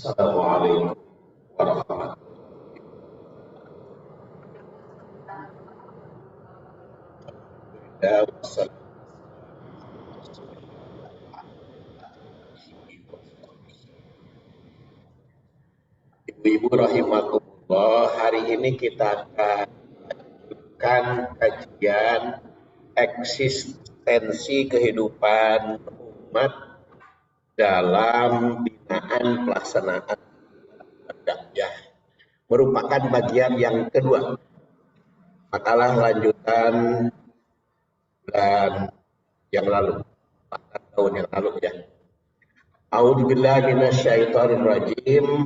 Assalamualaikum warahmatullahi wabarakatuh. Ibu-ibu rahimakumullah, hari ini kita akan melanjutkan kajian eksistensi kehidupan umat dalam binaan pelaksanaan dakwah, merupakan bagian yang kedua, makalah lanjutan dan yang lalu, 4 tahun yang lalu ya. A'udzubillahi minasyaitonirrajim.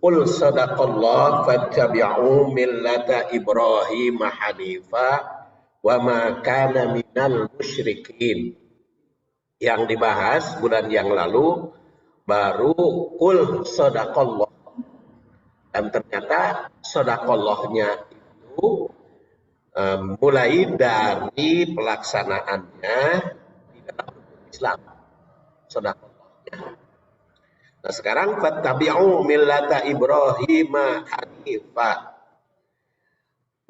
Qul sadaqallah fattabi'u millata Ibrahim hanifa wa ma kana minal musyrikin. Yang dibahas bulan yang lalu baru qul sadaqallah, dan ternyata sadaqallahnya itu mulai dari pelaksanaannya di dalam Islam, sadaqallahnya. Nah sekarang fattabi'u millata Ibrahim hanifa.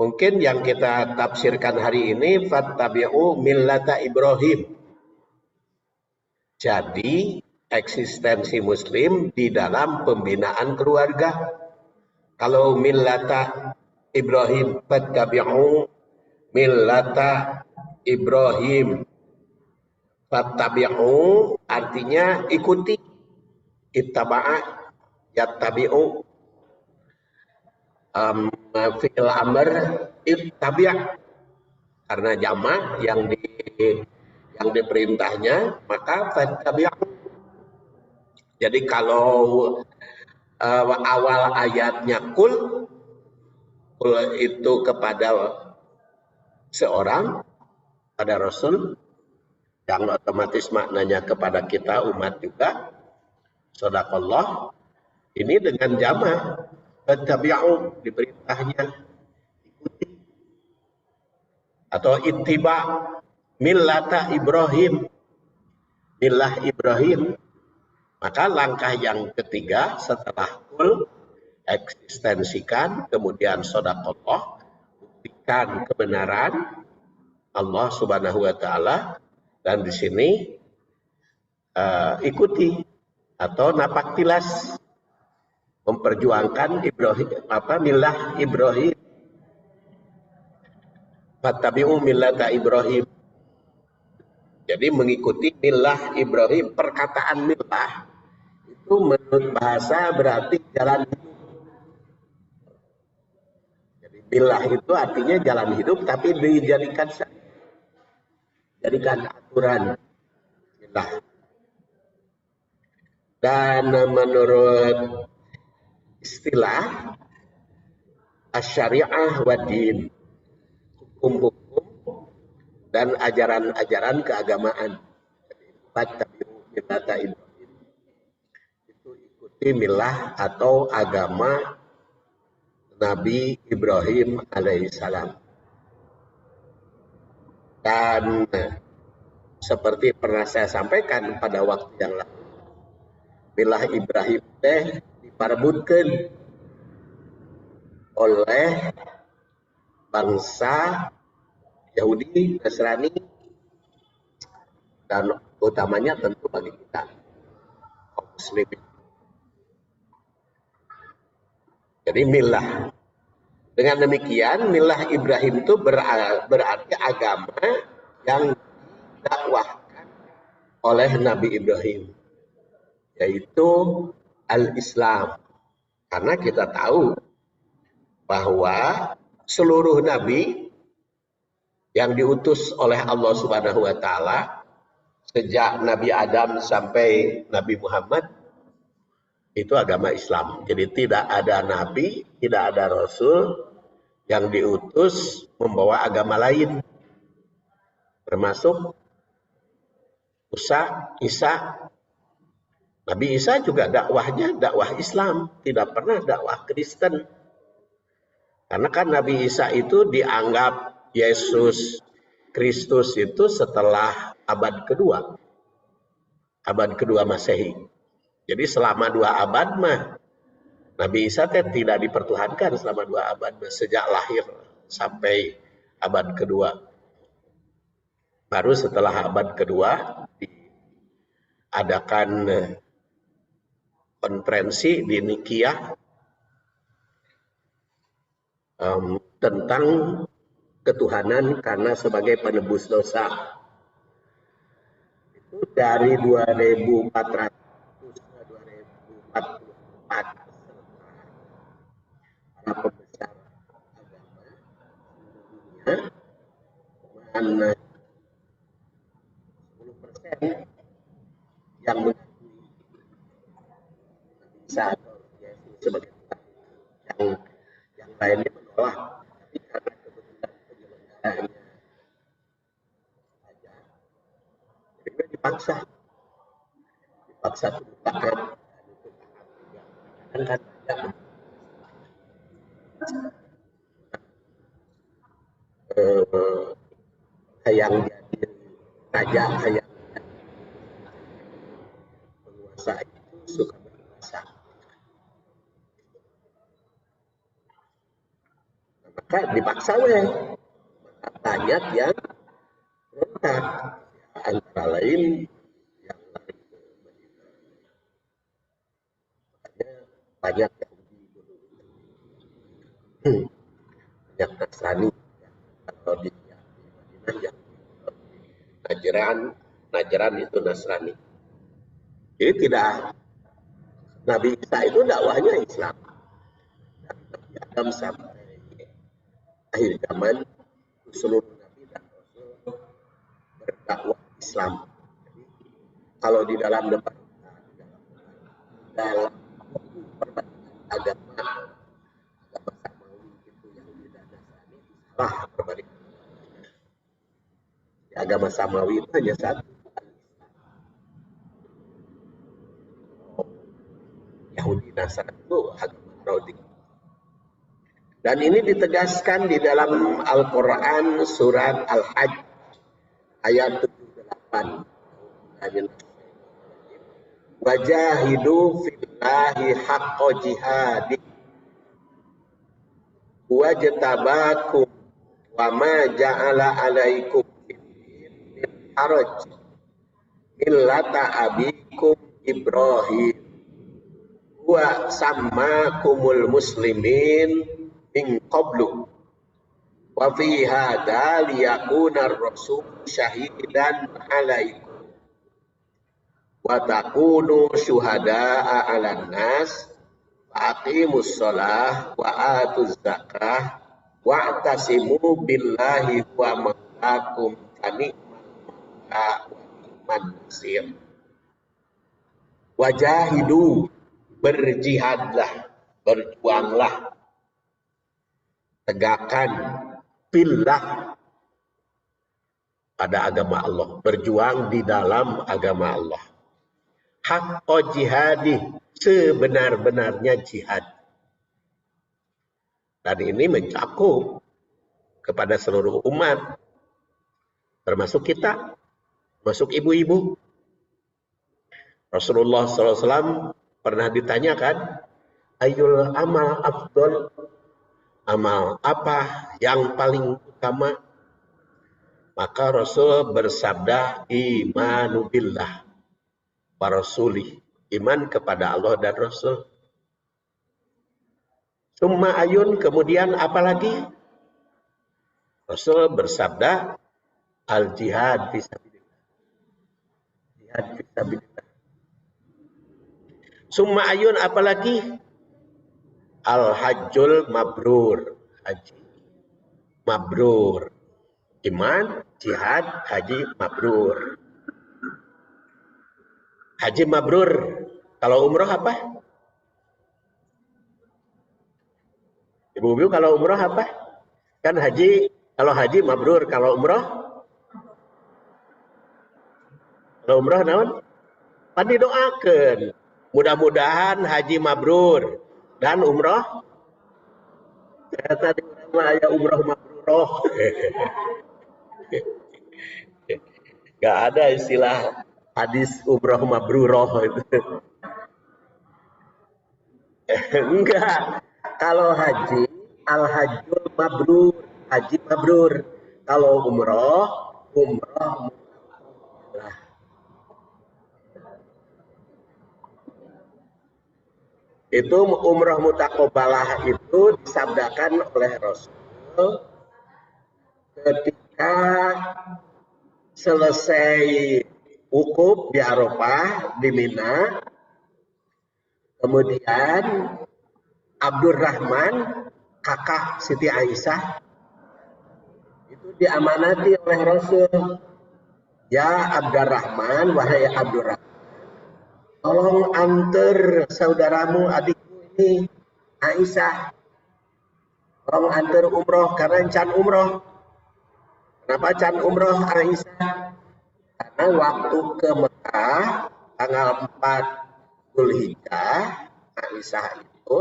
Mungkin yang kita tafsirkan hari ini fattabi'u millata Ibrahim. Jadi eksistensi muslim di dalam pembinaan keluarga. Kalau millata Ibrahim, fattabi'u millata Ibrahim. Fattabi'u artinya ikuti. Ittaba'a yattabi'u, fi'il amr ittabi', karena jamak yang diperintahnya, maka fattabi'u. Jadi kalau awal ayatnya kul itu kepada seorang, pada Rasul, yang otomatis maknanya kepada kita umat juga. Sadaqallah ini dengan jamak, fattabi'u diperintahnya ikuti, atau ittiba millata Ibrahim, millah Ibrahim. Maka langkah yang ketiga setelah kul, eksistensikan, kemudian sadaqallah, buktikan kebenaran Allah Subhanahu wa taala, dan di sini ikuti atau napak tilas, memperjuangkan Ibrahim, millah Ibrahim. Fattabi'u millata Ibrahim. Jadi mengikuti millah Ibrahim. Perkataan millah itu menurut bahasa berarti jalan hidup. Jadi millah itu artinya jalan hidup, tapi dijadikan aturan millah. Dan menurut istilah asy-syari'ah wa din, hukum-hukum dan ajaran-ajaran keagamaan. Fattabi'u millata Ibrahim, itu ikuti millah atau agama Nabi Ibrahim alaihissalam. Dan seperti pernah saya sampaikan pada waktu yang lalu, millah Ibrahim teh diparebutkeun oleh bangsa Yahudi, Nasrani, dan utamanya tentu bagi kita kaum muslimin. Jadi millah. Dengan demikian millah Ibrahim itu berarti agama yang didakwahkan oleh Nabi Ibrahim, yaitu al-Islam. Karena kita tahu bahwa seluruh nabi yang diutus oleh Allah Subhanahu wa taala, sejak Nabi Adam sampai Nabi Muhammad, itu agama Islam. Jadi tidak ada nabi, tidak ada rasul yang diutus membawa agama lain, termasuk Isa. Nabi Isa juga dakwahnya dakwah Islam, tidak pernah dakwah Kristen. Karena kan Nabi Isa itu dianggap Yesus Kristus itu setelah abad kedua Masehi. Jadi selama 2 abad mah Nabi Isa tidak dipertuhankan selama 2 abad sejak lahir sampai abad kedua. Baru setelah abad kedua diadakan konferensi di Nikia tentang ketuhanan karena sebagai penebus dosa. Itu dari 2400 ke 2044 para pembesar agama dunia, mana 10% yang mengakui Isa atau Yesus sebagai Tuhan, yang lainnya menolak. Tapi karena kebetulan penyelenggaraannya saja, jadi dipaksa tunduk dan kan banyak hayang jadi raja, hayang penguasa itu suka berkuasa. Maka dipaksa maka banyak yang berontak, antara lain yang lari ke Madinah. Makanya banyak Yahudi dulu, banyak Nasrani. Kalau di Madinah yang Najran itu Nasrani. Jadi tidak, Nabi Isa itu dakwahnya Islam. Dari Nabi Adam sampai akhir zaman, seluruh Nabi dan Rasul berdakwah Islam. Jadi, kalau di dalam debat, dalam perbandingan agama Samawi itu Yahudi dan Nasrani, salah perbandingan. Agama Samawi itu hanya satu, Yahudi Nasrani itu agama Nasrani. Dan ini ditegaskan di dalam Al-Quran surat Al-Hajj ayat 78. Wajahidu fillahi haqqa jihadi wajtabakum wa ma ja'ala alaikum min haraj millata abikum Ibrahim wa sammakumul muslimin min qablu wa fi hadza liyakuna ar-rasul syahidan 'alaikum wa takunu syuhada'a 'alan nas aqimus shalah wa atuz zakah wa'tasimu billahi wa maulakum man nasir. Wajahidu, berjihadlah, berjuanglah, tegakkan billah pada agama Allah, berjuang di dalam agama Allah. Haqqo jihadi, sebenar-benarnya jihad. Dan ini mencakup kepada seluruh umat, termasuk kita, termasuk ibu-ibu. Rasulullah SAW pernah ditanyakan, ayyul amal afdol, amal apa yang paling utama? Maka Rasul bersabda, imanu billah wa rasulih, iman kepada Allah dan Rasul. Summa ayun, kemudian apalagi? Rasul bersabda, al jihad fisabilillah. Jihad fisabilillah. Summa ayun apalagi? Al hajjul mabrur, haji mabrur. Iman, jihad, haji mabrur. Haji mabrur. Kalau umroh apa? Ibu-ibu kalau umroh apa? Kan haji, kalau haji mabrur, kalau umroh? Kalau umroh naon? Pan didoakeun. Mudah-mudahan haji mabrur dan umroh. Tadi ya umroh mabruroh. Gak ada istilah hadis umroh mabruroh itu. Enggak. Kalau haji, al-hajjul mabrur, haji mabrur. Kalau umroh, umroh mutaqabbalah. Itu umroh mutaqabbalah itu disabdakan oleh Rasul ketika selesai wukuf di Arafah di Mina, kemudian Abdurrahman kakak Siti Aisyah itu diamanati oleh Rasul. Ya Abdurrahman, wahai Abdurrahman, tolong antar saudaramu adikku ini Aisyah, tolong antar umroh karena can umroh. Kenapa can umroh Aisyah? Karena waktu ke Mekah tanggal 4 Zulhijjah, Aisyah itu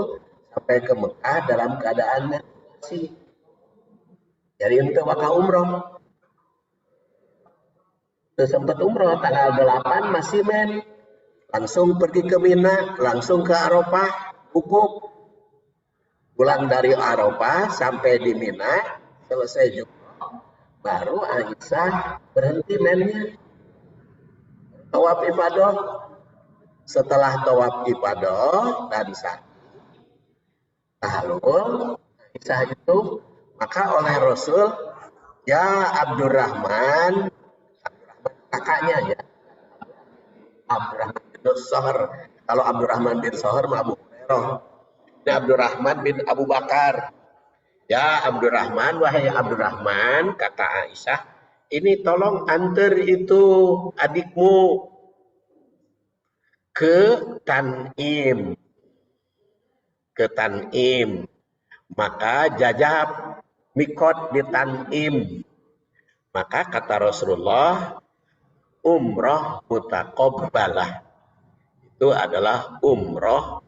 sampai ke Mekah dalam keadaan menstruasi. Jadi untuk waktu umroh. Sempat umroh tanggal 8 masih men. Langsung pergi ke Mina, langsung ke Arafah, wukuf. Pulang dari Arafah sampai di Mina, selesai jumroh, baru Aisyah berhenti mennya. Tawaf ifadah. Setelah tawaf ifadah dan sa'i, tahlul, Aisyah itu maka oleh Rasul, ya Abdurrahman kakaknya ya, Abdurrahman bin Sohr. Kalau Abdurrahman bin Sohr mah Abu Hurairah. Ini Abdurrahman bin Abu Bakar. Ya Abdurrahman, wahai Abdurrahman, kata Aisyah, ini tolong antar itu adikmu ke Tanim. Ke Tanim. Maka jajab mikot di Tanim. Maka kata Rasulullah, umroh mutaqabbalah. Itu adalah umroh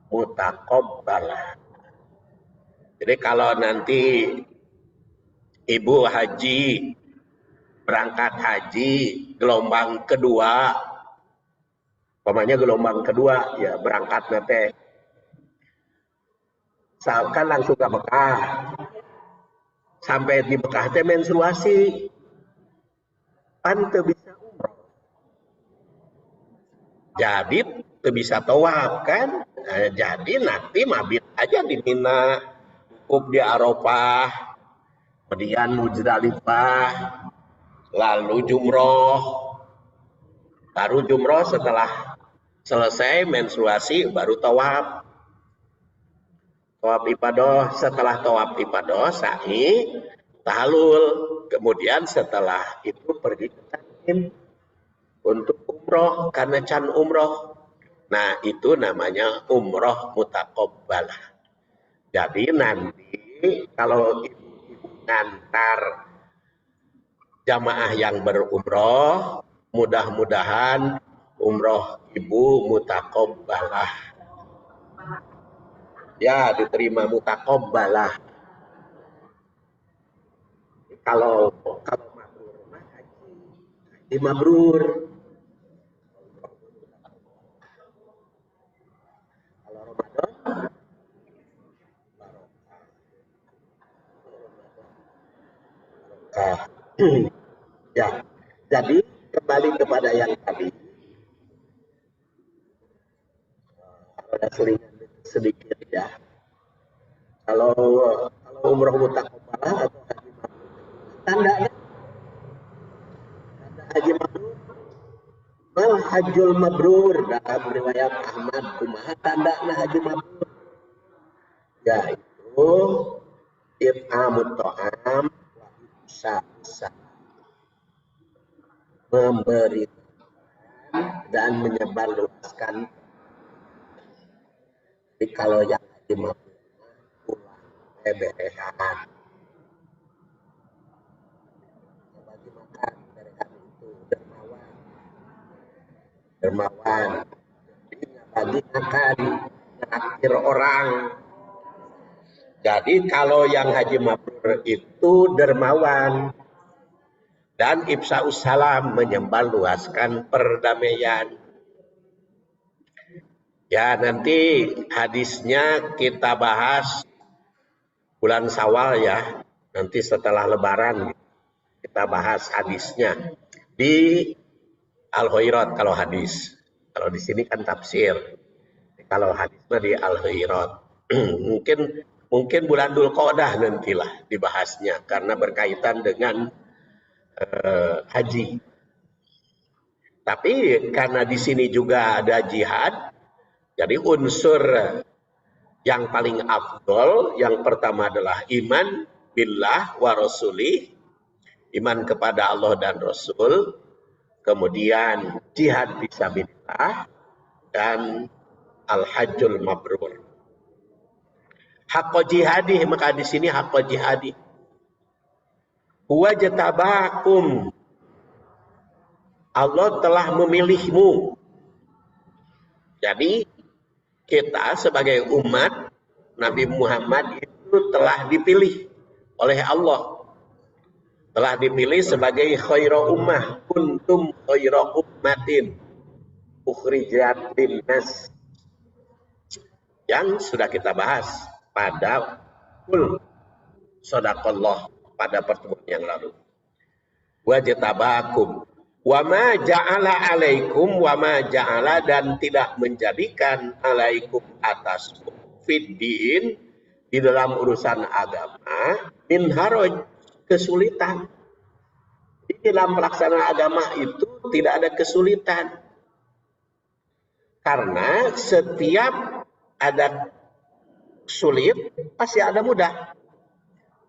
mutaqabbalah. Jadi kalau nanti ibu haji, berangkat haji, gelombang kedua, umpamanya gelombang kedua, ya berangkat nanti, misalkan langsung ke Mekah, sampai di Mekah teh menstruasi, kan teu bisa umroh, jadi teu bisa tawaf kan, nah, jadi nanti mabit aja di Mina, wukuf di Arafah, kemudian Muzdalifah, lalu jumroh, baru jumroh setelah selesai menstruasi baru tawaf. Tawaf ifadah, setelah tawaf ifadah sa'i, tahlul, kemudian setelah itu pergi ke Tanim untuk umroh karena can umroh. Nah, itu namanya umroh mutaqabbalah. Jadi nanti kalau ibu-ibu ngantar jamaah yang berumroh, mudah-mudahan umroh ibu mutaqabbalah. Ya, diterima mutaqabbalah. Kalau mabrur mah haji mabrur. Kalau Ramadan ya, jadi kembali kepada yang tadi, ada selingan sedikit ya. Kalau umroh mutaqabbalah atau haji mabrur, tandanya haji mabrur, mal hajjul mabrur dalam riwayat Ahmad, kumaha tandana haji mabrur, yaitu it'amut ta'am wa ifsa'us, memberi dan menyebarluaskan. Jadi kalau yang haji mabrur pulang berehan, bagi makan berehan itu dermawan, jadi bagi makan traktir orang. Jadi kalau yang haji mabrur itu dermawan dan ifsa'us salam, menyebarluaskan perdamaian. Ya, nanti hadisnya kita bahas bulan Syawal ya. Nanti setelah Lebaran kita bahas hadisnya di Al-Huirat kalau hadis. Kalau di sini kan tafsir. Kalau hadisnya di Al-Huirat. mungkin bulan Dzulqa'dah nantilah dibahasnya karena berkaitan dengan haji. Tapi karena di sini juga ada jihad, jadi unsur yang paling afdol, yang pertama adalah iman billah wa rasulih, iman kepada Allah dan Rasul, kemudian jihad fisabilillah, dan al-hajjul mabrur. Haqqa jihadi, maka di sini haqqa jihadi. Huwa jatabakum, Allah telah memilihmu. Jadi kita sebagai umat Nabi Muhammad itu telah dipilih oleh Allah. Telah dipilih sebagai khairu ummah, kuntum khairu ummatin ukhrijat linnas. Yang sudah kita bahas pada Shadaqallah pada pertemuan yang lalu. Wajtabakum wa ma ja'ala alaikum, wa ma ja'ala, dan tidak menjadikan alaikum atasmu fiddin, di dalam urusan agama, min haraj, kesulitan. Di dalam pelaksanaan agama itu tidak ada kesulitan. Karena setiap ada sulit pasti ada mudah.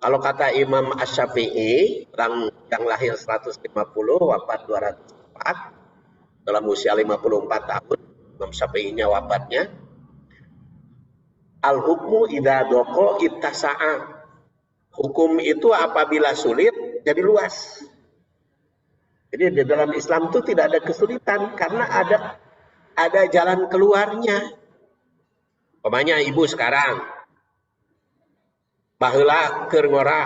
Kalau kata Imam Asy-Syafi'i yang lahir 150, wafat 204, dalam usia 54 tahun, Imam Syafi'inya wafatnya, al-hukmu idza daqa ittasa'a. Hukum itu apabila sulit jadi luas. Jadi di dalam Islam itu tidak ada kesulitan karena ada jalan keluarnya. Umpamanya ibu sekarang baheula keur ngora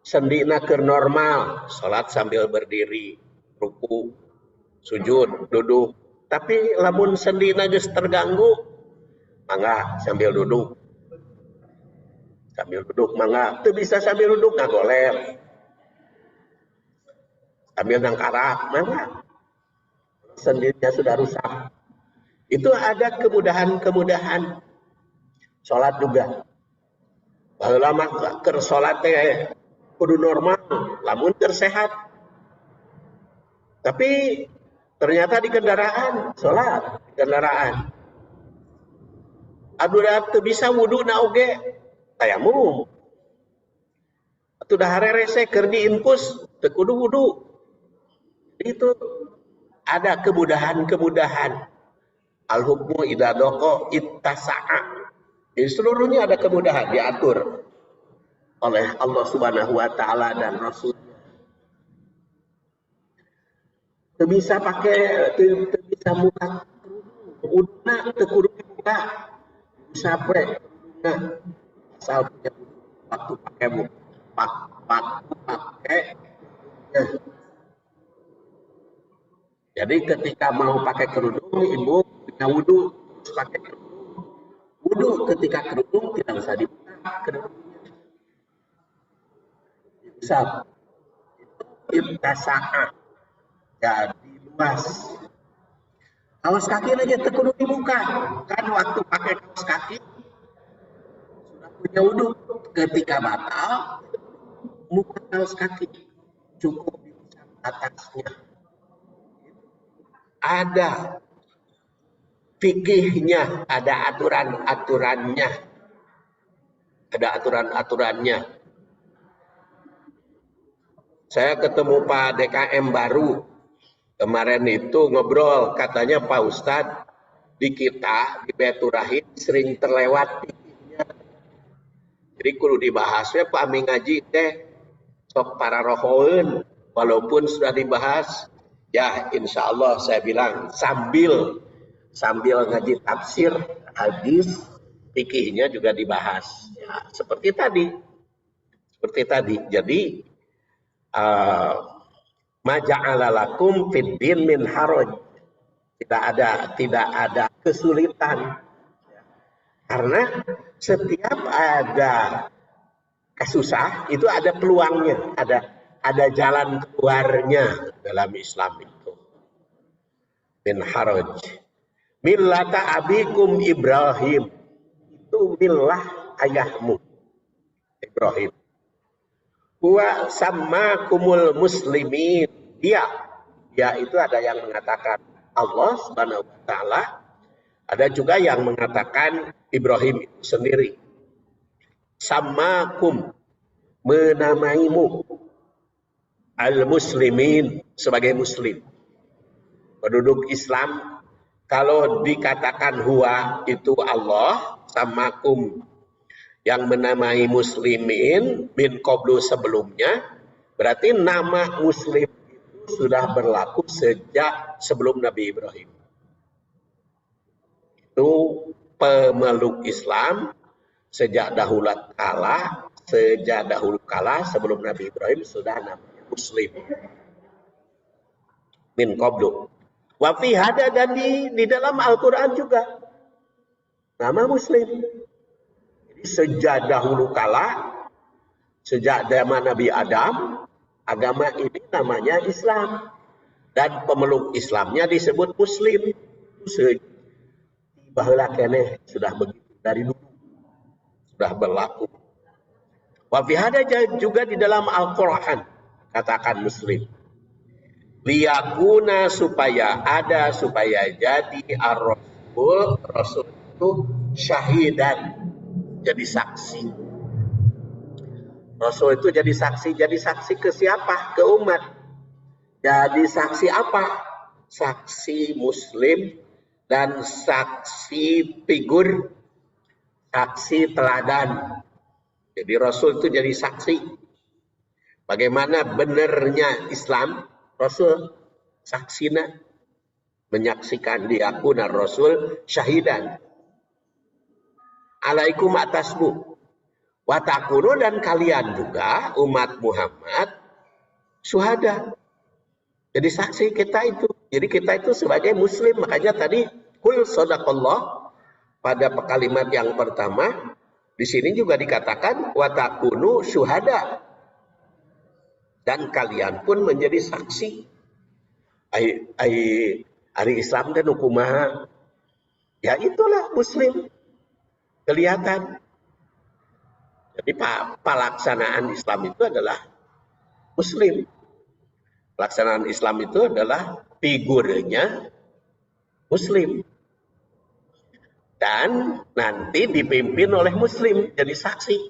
sendina keur normal, salat sambil berdiri, ruku, sujud, duduk. Tapi lamun sendina geus terganggu, mangga sambil duduk. Sambil duduk mangga, teu bisa sambil duduk ngagoler. Sambil nangkarak mangga. Sendinya sudah rusak. Itu ada kemudahan-kemudahan. Salat juga. Baheula mah keur salat teh kudu normal, lamun keur sehat. Tapi ternyata di kendaraan, salat di kendaraan. Adu teu bisa wuduna oge, tayamum. Atuh dahar rese keur diinpus, teu kudu wudu. Itu ada kemudahan-kemudahan. Al-hukmu idza daqa ittasa'a. Jadi seluruhnya ada kemudahan diatur oleh Allah Subhanahu wa taala dan Rasul. Teu bisa pakai, teu bisa muka uduna teu kudu dibuka. Bisa pre uduna asal punya waktu pakai waktu pakai. Jadi ketika mau pakai kerudung, ibu punya wudu terus pakai kerudung. Wudu ketika kerudung tidak usah dibuka kerudungnya. Bisa. Itu intasa'a. Jadi luas. Kaos kaki aja kudu dibuka. Kan waktu pakai kaos kaki sudah punya wudu. Ketika batal, buka kaos kaki. Cukup bisa atasnya. Ada fikihnya, ada aturan-aturannya. Ada aturan-aturannya. Saya ketemu Pak DKM baru. Kemarin itu ngobrol, katanya Pak Ustadz, di kita, di Baitur Rahim, sering terlewat fikihnya. Jadi kudu dibahasnya Pak Ami ngaji teh, sok para rohoeun, walaupun sudah dibahas, ya insya Allah saya bilang sambil ngaji tafsir hadis, fikihnya juga dibahas. Ya, seperti tadi. Jadi ma ja'ala lakum fid din min haraj. tidak ada kesulitan. Karena setiap ada kasusah itu ada peluangnya, ada jalan keluarnya dalam Islam itu. Min haraj. Millata abikum Ibrahim. Itu millah ayahmu Ibrahim. Huwa sammakumul muslimin. Dia itu ada yang mengatakan Allah Subhanahu wa taala, ada juga yang mengatakan Ibrahim itu sendiri. Sammakum, menamaimu, al-muslimin, sebagai muslim. Penduduk Islam, kalau dikatakan huwa itu Allah, sammakum, yang menamai muslimin min qablu sebelumnya, berarti nama muslim itu sudah berlaku sejak sebelum Nabi Ibrahim. Itu pemeluk Islam sejak dahulu kala sebelum Nabi Ibrahim sudah namanya muslim. Min qablu. Wa fi hada, dan di dalam Al-Qur'an juga nama muslim. Jadi sejak dahulu kala, sejak zaman Nabi Adam, agama ini namanya Islam. Dan pemeluk Islamnya disebut muslim. Bahwa keneh sudah begitu dari dulu, sudah berlaku. Wa fi hada, juga di dalam Al-Qur'an katakan muslim. Liyakuna, supaya jadi rasul itu syahidan, jadi saksi. Rasul itu jadi saksi ke siapa? Ke umat. Jadi saksi apa? Saksi muslim dan saksi figur, saksi teladan. Jadi Rasul itu jadi saksi. Bagaimana benarnya Islam, Rasul saksina, menyaksikan diakuna Rasul syahidan. Alaikum atasmu. Watakunu, dan kalian juga umat Muhammad syuhada. Jadi saksi kita itu. Jadi kita itu sebagai muslim. Makanya tadi kul sadaqallah pada kalimat yang pertama, di sini juga dikatakan watakunu syuhada, dan kalian pun menjadi saksi. Hari Islam dan hukumah, ya itulah muslim, kelihatan. Jadi pelaksanaan Islam itu adalah muslim. Pelaksanaan Islam itu adalah figurnya muslim. Dan nanti dipimpin oleh muslim, jadi saksi.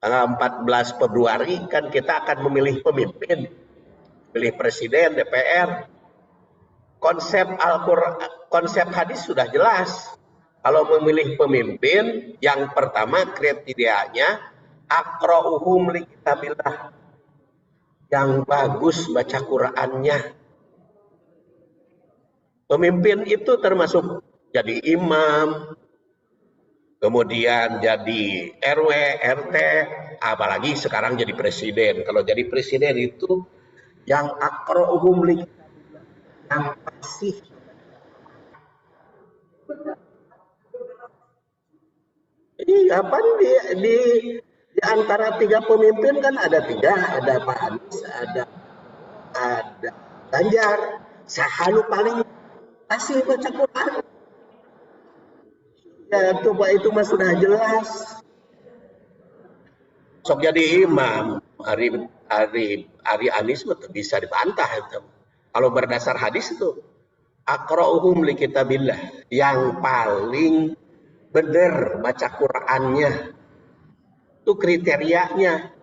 Tanggal 14 Februari kan kita akan memilih pemimpin, pilih presiden, DPR. Konsep hadis sudah jelas. Kalau memilih pemimpin, yang pertama kriterianya aqra'uhum li kitabillah, yang bagus baca Qur'annya. Pemimpin itu termasuk jadi imam, kemudian jadi RW, RT, apalagi sekarang jadi presiden. Kalau jadi presiden itu yang aqra'uhum li kitabillah, yang fasih. Iya, apa di antara tiga pemimpin kan ada tiga, ada Pak Anies, ada Ganjar. Sahalu paling asli baca Quran. Ya itu mah sudah jelas. Sok jadi imam, Ari Anies bisa dibantah itu. Kalau berdasar hadis itu aqra'uhum li kitabillah, yang paling benar baca Qur'annya. Itu kriterianya.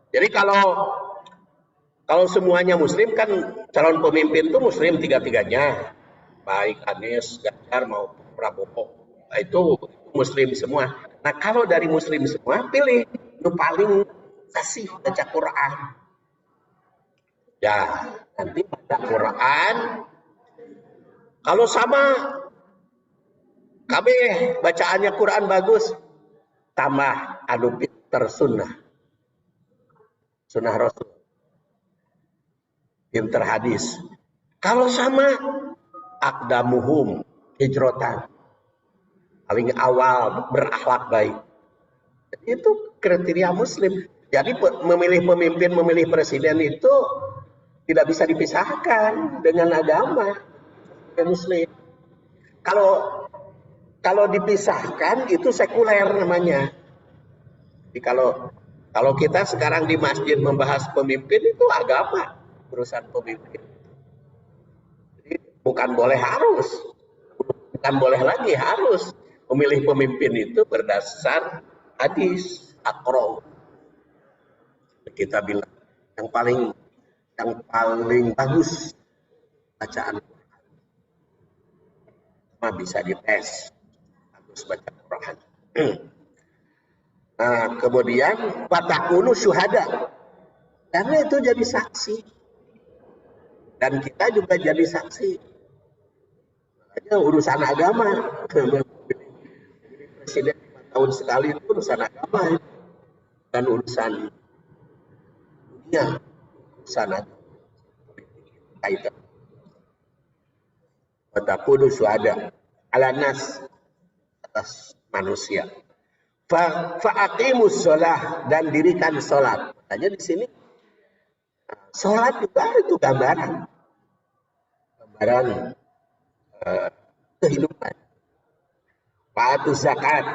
Jadi kalau semuanya muslim kan calon pemimpin itu muslim tiga-tiganya. Baik Anies, Ganjar maupun Prabowo. Nah, itu muslim semua. Nah, kalau dari muslim semua pilih yang paling fasih baca Quran. Ya, nanti baca Quran. Kalau sama KB bacaannya Quran bagus, tambah anu pinter sunnah Rasul, pinter hadis. Kalau sama, aqdamuhum hijratan, paling awal berakhlak baik. Itu kriteria muslim. Jadi memilih pemimpin, memilih presiden itu tidak bisa dipisahkan dengan agama muslim. Kalau dipisahkan itu sekuler namanya. Jadi kalau kita sekarang di masjid membahas pemimpin, itu agama, urusan pemimpin. Jadi bukan boleh lagi harus memilih pemimpin itu berdasar hadis akro. Kita bilang yang paling bagus bacaan Quran, bisa dites bagus baca Quran. Nah, kemudian fatakunu syuhada, karena itu jadi saksi, dan kita juga jadi saksi. Makanya urusan agama, presiden 5 tahun sekali itu urusan agama, dan urusan dunia, urusan kaitan. Fatakunu syuhada ala nas, atas manusia. Fa'aqimus sholah, dan dirikan sholat. Makanya di sini sholat juga itu gambaran kehidupan. Fa'atu zakat,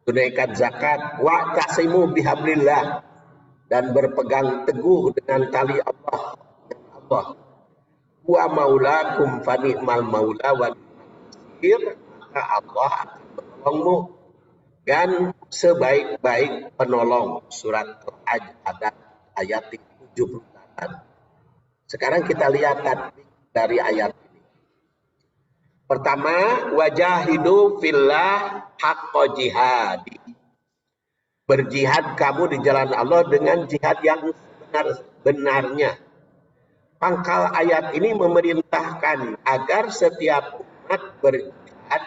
tunaikan zakat. Wa'tasimu bihablillah, dan berpegang teguh dengan tali Allah. Wa maulakum fa ni'mal maula wa ni'mal maka Allah akan menolongmu dan sebaik-baik penolong. Surat Al-Hajj ayat 78. Sekarang kita lihat dari ayat ini. Pertama, wajahidu fillah haqqa jihadi. Berjihad kamu di jalan Allah dengan jihad yang benar-benarnya. Pangkal ayat ini memerintahkan agar setiap umat berjihad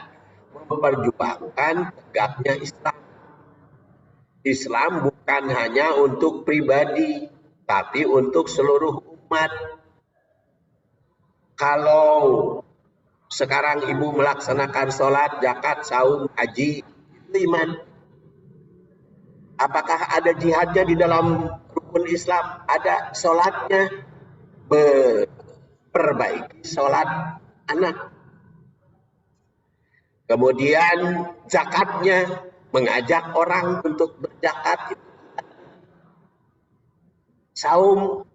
memperjuangkan tegaknya Islam. Islam bukan hanya untuk pribadi, tapi untuk seluruh umat. Kalau sekarang ibu melaksanakan sholat, zakat, saum, haji, itu iman. Apakah ada jihadnya di dalam rukun Islam? Ada sholatnya, perbaiki sholat anak. Kemudian zakatnya, mengajak orang untuk berzakat. Saum,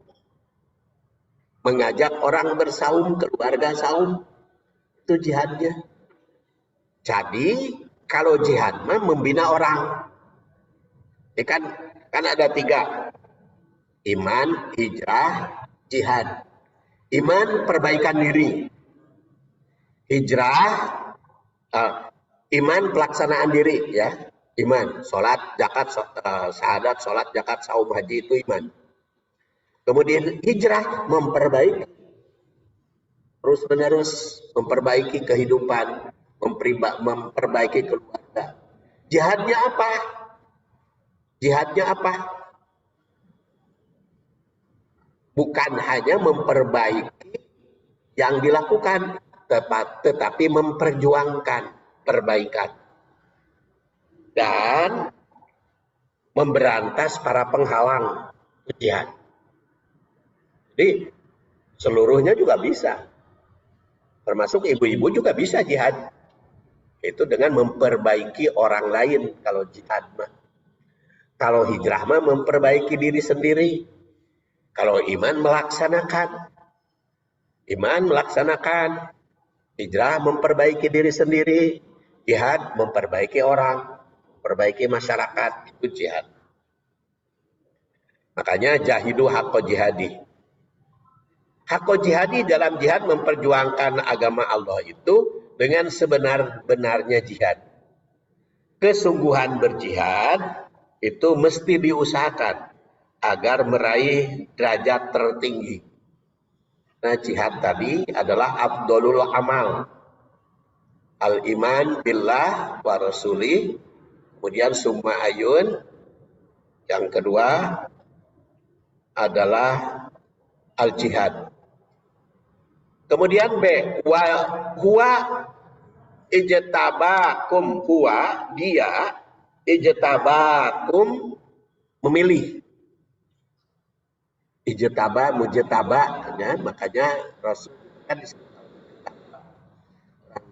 mengajak orang bersaum, keluarga saum, itu jihadnya. Jadi kalau jihad mah membina orang. Ini kan ada 3. Iman, hijrah, jihad. Iman, perbaikan diri. Hijrah, iman, pelaksanaan diri, ya. Iman, sholat, zakat, syahadat, sholat, zakat, saum, haji, itu iman. Kemudian hijrah, memperbaiki, terus menerus memperbaiki kehidupan, memperbaiki keluarga. Jihadnya apa? Jihadnya apa? Bukan hanya memperbaiki yang dilakukan, tetapi memperjuangkan perbaikan dan memberantas para penghalang jihad. Jadi seluruhnya juga bisa, termasuk ibu-ibu juga bisa jihad. Itu dengan memperbaiki orang lain kalau jihad mah. Kalau hijrah mah memperbaiki diri sendiri. Kalau iman melaksanakan. Hijrah memperbaiki diri sendiri. Jihad memperbaiki orang, memperbaiki masyarakat. Itu jihad. Makanya jahidu haqqa jihadi. Haqqa jihadi, dalam jihad memperjuangkan agama Allah itu dengan sebenar-benarnya jihad. Kesungguhan berjihad itu mesti diusahakan agar meraih derajat tertinggi. Nah, jihad tadi adalah afdolul amal. Al-iman billah wa rasulih. Kemudian summa ayun. Yang kedua adalah al-jihad. Kemudian B, wa huwa ijtabakum, huwa dia ijtabakum memilih. Ijtaba mujtaba ya, makanya Rasul kan disebut orang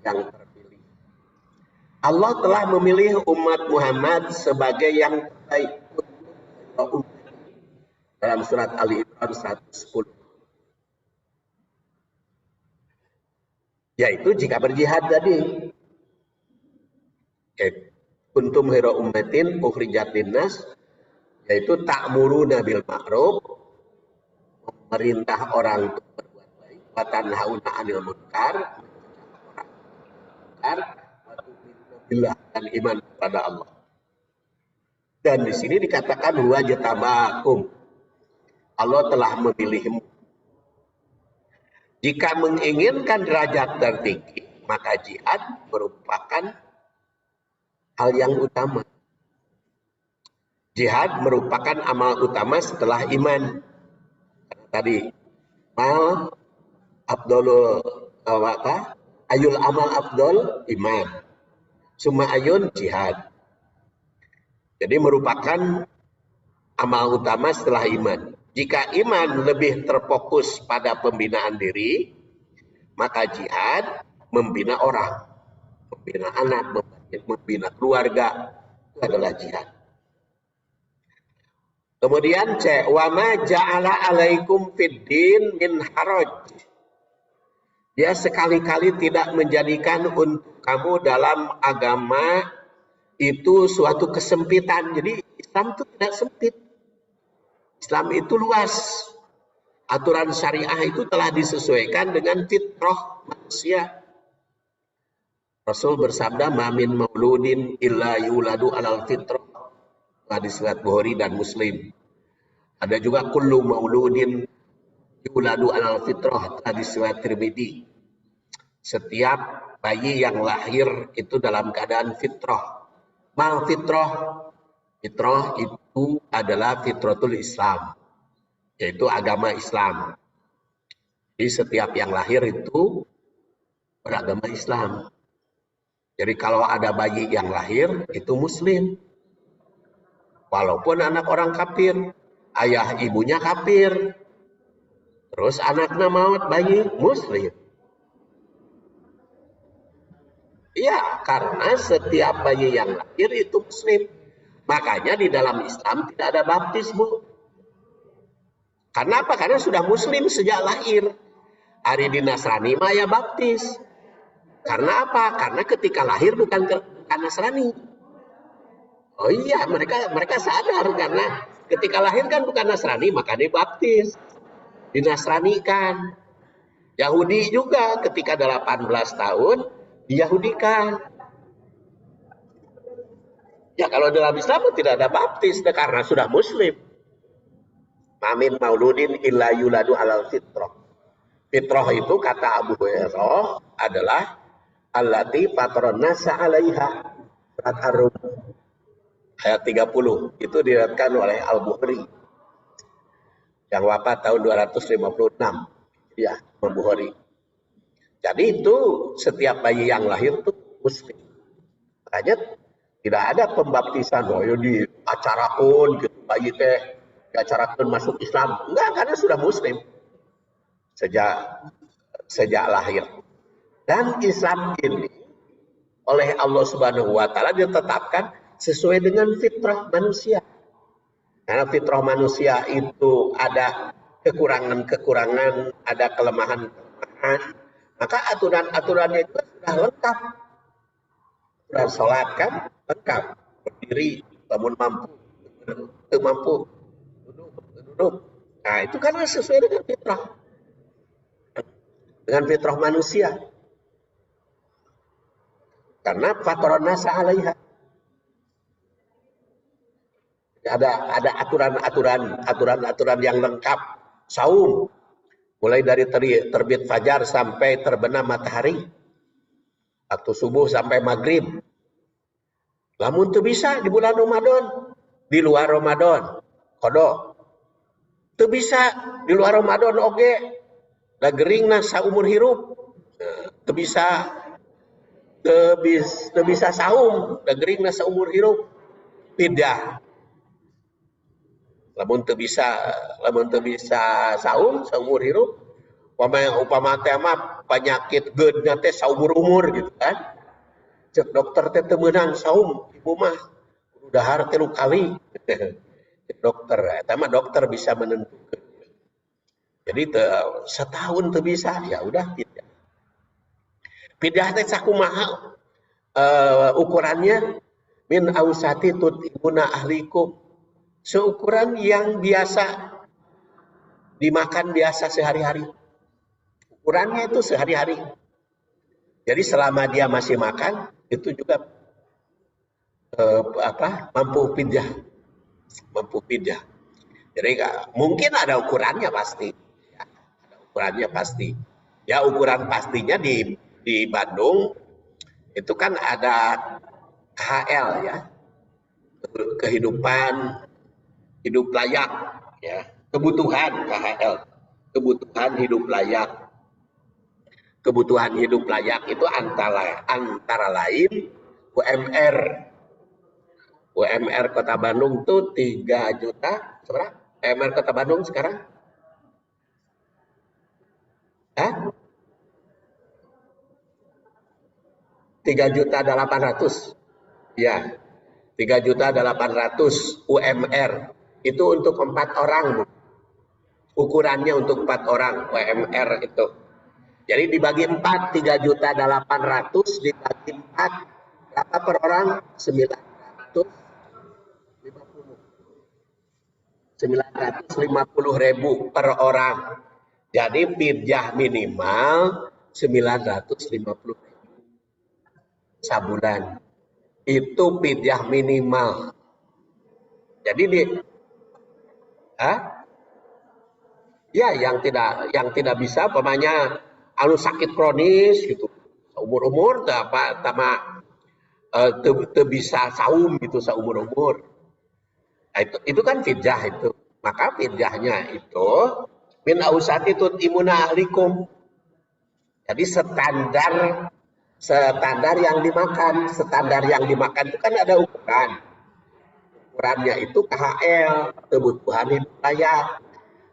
yang terpilih. Allah telah memilih umat Muhammad sebagai yang terbaik dalam surat Ali Imran 110. Yaitu jika berjihad tadi. Kuntum khairu ummatin ukhrijat linnas, yaitu ta'muruna bil ma'ruf, memerintah orang untuk berbuat baik, wa tanhauna 'anil munkar, dan iman kepada Allah. Dan di sini dikatakan huwa jatabakum, Allah telah memilihmu. Jika menginginkan derajat tertinggi, maka jihad merupakan hal yang utama. Jihad merupakan amal utama setelah iman. Karena tadi mal afdalul ayul amal afdal iman. Summa ayun jihad. Jadi merupakan amal utama setelah iman. Jika iman lebih terfokus pada pembinaan diri, maka jihad membina orang, membina anak, membina keluarga, itu adalah jihad. Kemudian C, wa ma ja'ala alaikum fid din min haraj. Dia sekali-kali tidak menjadikan untuk kamu dalam agama itu suatu kesempitan. Jadi Islam itu tidak sempit. Islam itu luas. Aturan syariah itu telah disesuaikan dengan fitrah manusia. Rasul bersabda, "Mamin mauludin illa yuladu alal fitrah." Hadis riwayat Bukhari dan Muslim. Ada juga kullu mauludin yuladu alal fitrah, hadis riwayat Tirmidzi. Setiap bayi yang lahir itu dalam keadaan fitrah. Mal fitrah. Fitrah itu adalah fitratul Islam, yaitu agama Islam. Jadi setiap yang lahir itu beragama Islam. Jadi kalau ada bayi yang lahir itu Muslim, walaupun anak orang kafir, ayah ibunya kafir, terus anaknya maut bayi Muslim. Iya, karena setiap bayi yang lahir itu Muslim. Makanya di dalam Islam tidak ada baptis, Bu. Karena apa? Karena sudah Muslim sejak lahir. Hari di Nasrani mah ya baptis. Karena apa? Karena ketika lahir bukan Nasrani. Oh iya, mereka sadar karena ketika lahir kan bukan Nasrani, maka dibaptis. Dinasranikan. Yahudi juga ketika 18 tahun diyahudikan. Ya kalau dalam Islam tidak ada baptis karena sudah Muslim. Mamin mauludin illa yuladu alal fitrah. Fitrah itu kata Abu Hurairah adalah allati fatron nasa alaiha. Surat Ar-Rum ayat 30. Itu diriwayatkan oleh Al-Bukhari yang wafat tahun 256. Ya, Al-Bukhari. Jadi itu setiap bayi yang lahir itu Muslim. Makanya tidak ada pembaptisan, di acarakan gitu, bayi teh diacarakan masuk Islam. Enggak, karena sudah Muslim sejak lahir. Dan Islam ini oleh Allah Subhanahu wa taala ditetapkan sesuai dengan fitrah manusia. Karena fitrah manusia itu ada kekurangan-kekurangan, ada kelemahan-kelemahan, maka aturan-aturannya itu sudah lengkap. Aturan sholat kan lengkap, berdiri, bangun mampu, duduk. Nah itu karena sesuai dengan fitrah manusia. Karena fatron nasa alaiha. Ada aturan-aturan yang lengkap. Saum, mulai dari terbit fajar sampai terbenam matahari. Waktu subuh sampai maghrib. Lamun itu bisa di bulan Ramadan, di luar Ramadan, kodok. Itu bisa di luar Ramadan oke. Lageringna saumur hirup teu bisa saum, lageringna saumur hirup pidah. Lamun teu bisa saum saumur hirup, upama teh mah penyakit geudna teh saumur umur gitu kan. Cek dokter teh teu meunang saum, ibu mah dahar 3 kali. Cek dokter, eta mah dokter bisa menentukan. Jadi setahun teu bisa, ya udah pidah. Pidah teh sakumaha ukurannya? Min ausati tut'imuna ahlikum. Seukuran yang biasa dimakan biasa sehari-hari. Ukurannya itu sehari-hari. Jadi selama dia masih makan, itu juga mampu pidah. Jadi mungkin ada ukurannya pasti. Ya, ada ukurannya pasti. Ya ukuran pastinya di Bandung itu kan ada KHL ya, kehidupan hidup layak ya, kebutuhan KHL, kebutuhan hidup layak. Kebutuhan hidup layak itu antara lain UMR. UMR Kota Bandung tuh 3 juta. Berapa? UMR Kota Bandung sekarang? 3.800.000. Ya, 3.800.000 UMR. Itu untuk 4 orang. Ukurannya untuk 4 orang UMR itu. Jadi dibagi 4, 3.800.000 dibagi 4, berapa per orang? 950.000 per orang. Jadi pidah minimal 950.000 sabulan. Itu pidah minimal. Jadi ya yang tidak bisa pemanya anu sakit kronis gitu, umur teu bisa saum gitu saumur. Nah, itu kan fidyah itu. Maka fidyahnya itu min ausati tut'imuna ahlikum. Jadi standar yang dimakan, itu kan ada ukuran. Ukurannya itu KHL, kebutuhan hidup layak.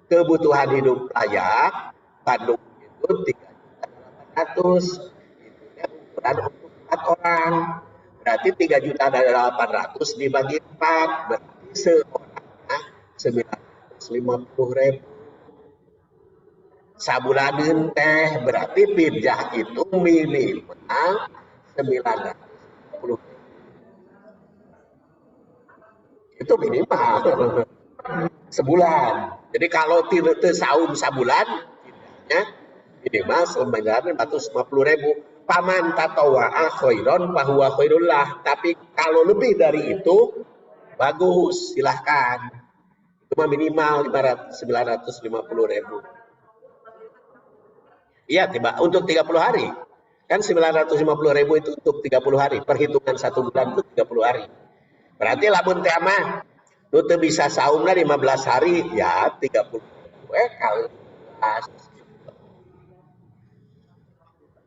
Kebutuhan hidup layak Bandung itu 3.800.000. Ukuran untuk 4 orang. Berarti 3.800.000 dibagi 4, berarti seorangnya 950.000. Sabulaneun teh berarti pidah itu minimal 950.000. Itu minimal sebulan. Jadi kalau tidak saum sabulan, pidahnya minimal 950.000. Paman tatawa'a khairon fahuwa khairullah. Tapi kalau lebih dari itu, bagus, silahkan. Itu mah minimal 950.000. Iya, tiba untuk 30 hari. Kan 950.000 itu untuk 30 hari. Perhitungan 1 bulan itu 30 hari. Berarti lamun teh mah nu teu bisa saumna 15 hari, ya 30 kali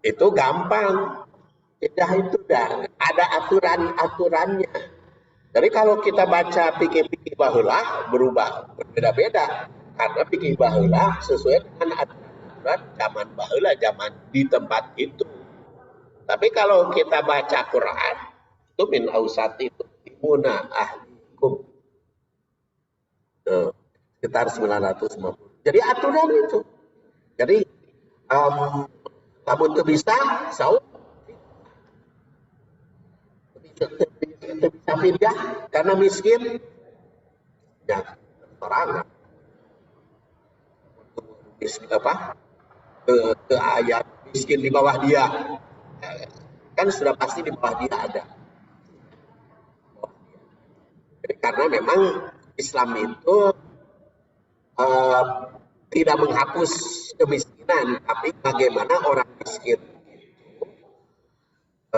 itu gampang. Pidah itu dah ada aturannya. Jadi kalau kita baca fikih baheula berubah berbeda-beda karena fikih baheula sesuai dengan aturan zaman baheula, zaman di tempat itu. Tapi kalau kita baca Quran itu min ausati tut'imuna ahlikum sekitar 950. Jadi aturan itu. Jadi lamun teu bisa saum bisa pindah karena miskin ya orang ke ayat miskin di bawah dia kan sudah pasti di bawah dia ada. Jadi, karena memang Islam itu tidak menghapus kemiskinan, tapi bagaimana orang miskin itu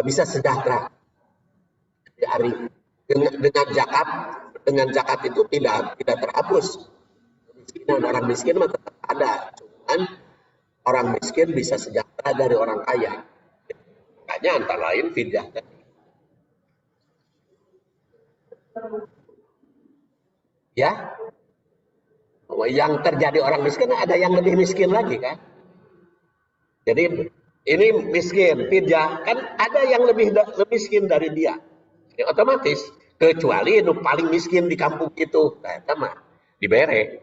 bisa sejahtera. Dengan zakat itu tidak terhapus kemiskinan. Orang miskin mah tetap ada, cuman orang miskin bisa sejahtera dari orang kaya. Makanya antara lain fidyah tadi. Ya, yang terjadi orang miskin ada yang lebih miskin lagi kan. Jadi ini miskin, fidyah kan ada yang lebih miskin dari dia. Jadi otomatis kecuali itu paling miskin di kampung itu, nah itu mah dibere.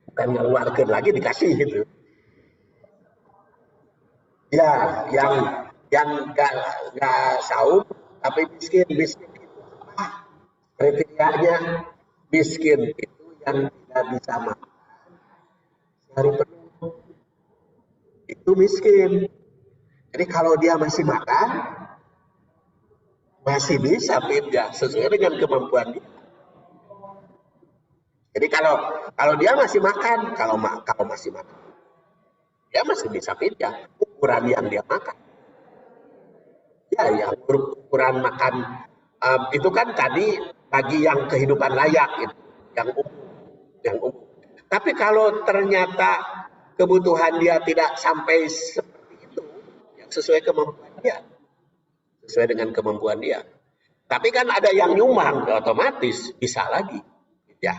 Bukan ngeluarkan lagi dikasih gitu. Ya, yang nggak saum tapi miskin itu apa? Kriterianya miskin itu yang tidak bisa makan sehari penuh, itu miskin. Jadi kalau dia masih makan, masih bisa fidyah sesuai dengan kemampuan dia. Jadi kalau dia masih makan, kalau masih makan, dia masih bisa fidyah ukuran yang dia makan. Ya, yang ukuran makan itu kan tadi bagi yang kehidupan layak itu, yang umum. Tapi kalau ternyata kebutuhan dia tidak sampai seperti itu, yang sesuai kemampuan dia, sesuai dengan kemampuan dia. Tapi kan ada yang nyumbang, otomatis bisa lagi, ya.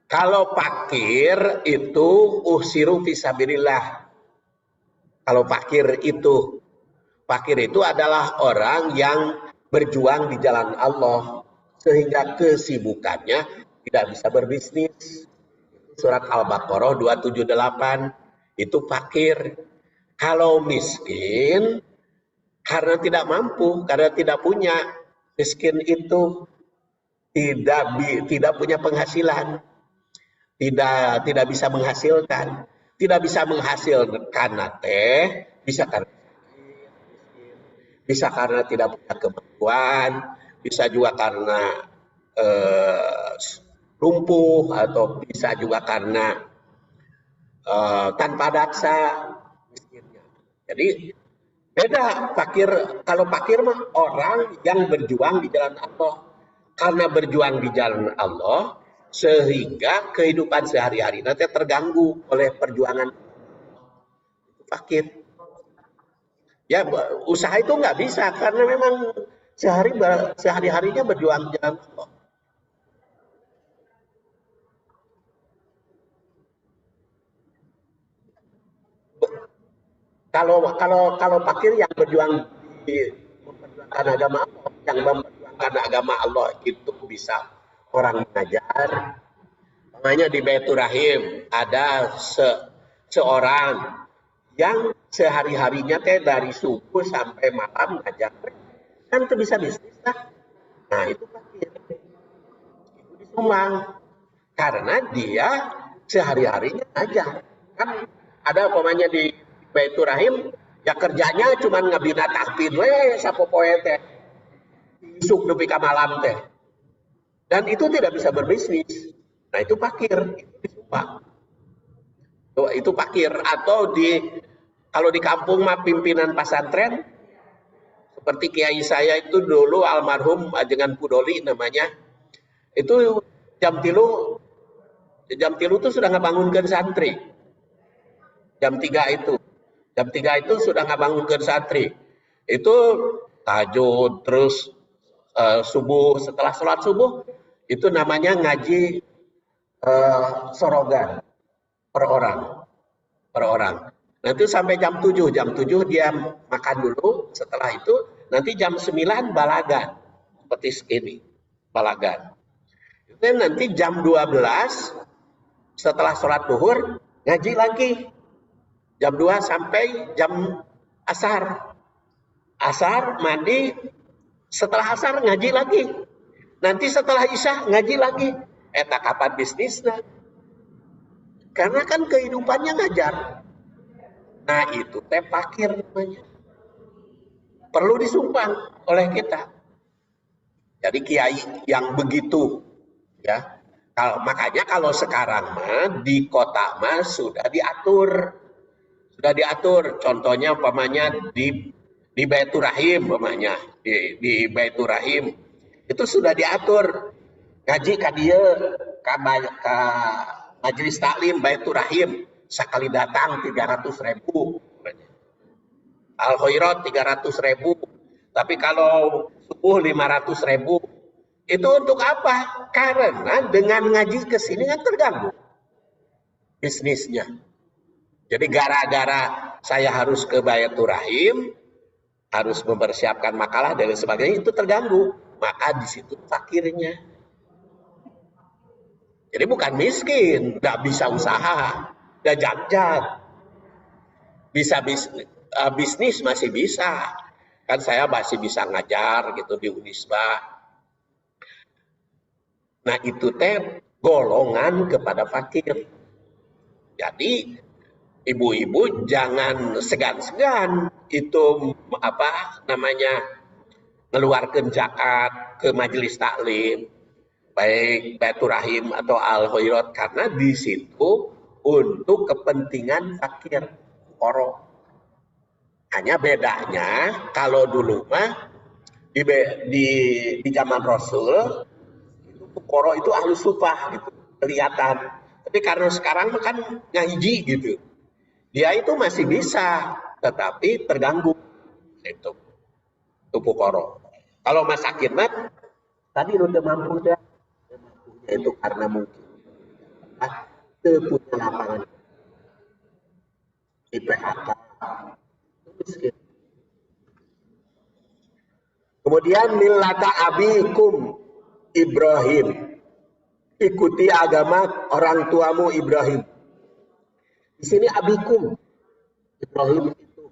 Kalau fakir itu uhsiru fisabilillah. Kalau fakir itu adalah orang yang berjuang di jalan Allah sehingga kesibukannya tidak bisa berbisnis. Surat Al-Baqarah 278 itu fakir. Kalau miskin karena tidak mampu, karena tidak punya, miskin itu tidak punya penghasilan. Tidak bisa menghasilkan, teh, bisa karena tidak punya kemampuan, bisa juga karena lumpuh, atau bisa juga karena tanpa daksa miskinnya. Jadi beda fakir. Kalau fakir mah orang yang berjuang di jalan Allah. Karena berjuang di jalan Allah, sehingga kehidupan sehari-hari nanti terganggu oleh perjuangan fakir. Ya, usaha itu nggak bisa karena memang sehari-harinya berjuang jalan Allah. Kalau fakir yang berjuang di memperjuangkan agama Allah, yang memperjuangkan agama Allah itu bisa orang mengajar. Namanya di Baitur Rahim ada seorang yang sehari-harinya dari subuh sampai malam ngajar, kan itu bisa bisnis lah. Nah itu fakir, itu disumbang karena dia sehari-harinya ngajar. Kan ada umpamanya di Baitur Rahim ya kerjanya cuma ngabina takbir we sapopoe teh isuk nepi ka malam teh, dan itu tidak bisa berbisnis. Nah itu fakir, itu disumpah. Itu fakir. Atau kalau di kampung mah pimpinan pesantren seperti kiai saya itu dulu almarhum Ajengan Pudoli namanya. Itu jam tilu itu sudah ngebangunkan santri. Jam 3 itu sudah ngebangunkan santri. Itu tahajud terus subuh, setelah sholat subuh itu namanya ngaji sorogan per orang. Nanti sampai jam 7 dia makan dulu, setelah itu nanti jam 9 balagan seperti ini, balagan. Itu nanti jam 12 setelah sholat duhur ngaji lagi jam 2 sampai jam asar. Asar mandi, setelah asar ngaji lagi, nanti setelah isya ngaji lagi. Eta kapan bisnisnya? Karena kan kehidupannya ngajar. Nah itu teh fakir namanya. Perlu disumbang oleh kita. Jadi kiai yang begitu, ya. Makanya kalau sekarang mah di kota mah sudah diatur. Contohnya umpamanya di Baitur Rahim, umpamanya di Baitur Rahim itu sudah diatur. ngaji ka dieu ka majelis taklim Baitur Rahim sekali datang 300.000, al khairat 300.000, tapi kalau subuh 500.000. Itu untuk apa? Karena dengan ngaji ke sini kan terganggu bisnisnya. Jadi gara-gara saya harus ke Baitur Rahim, harus mempersiapkan makalah dan sebagainya, itu terganggu. Maka di situ fakirnya. Jadi bukan miskin, nggak bisa usaha, nggak jajan. Bisa bisnis masih bisa. Kan saya masih bisa ngajar gitu di Unisba. Nah itu teh golongan kepada fakir. Jadi ibu-ibu jangan segan-segan itu ngeluarkan zakat ke majelis taklim, baik Baitur Rahim atau al khairat, karena di situ untuk kepentingan fakir fuqara. Hanya bedanya kalau dulu mah di zaman Rasul fuqara itu ahlu sufah gitu, kelihatan. Tapi karena sekarang kan ngaji gitu, dia itu masih bisa, tetapi terganggu. Itu fuqara. Kalau masakin mah tadi udah mampu dah, itu karena mungkin punya lapangan di PHK, miskin. Kemudian millata abikum Ibrahim, ikuti agama orang tuamu Ibrahim. Di sini abikum, Ibrahim itu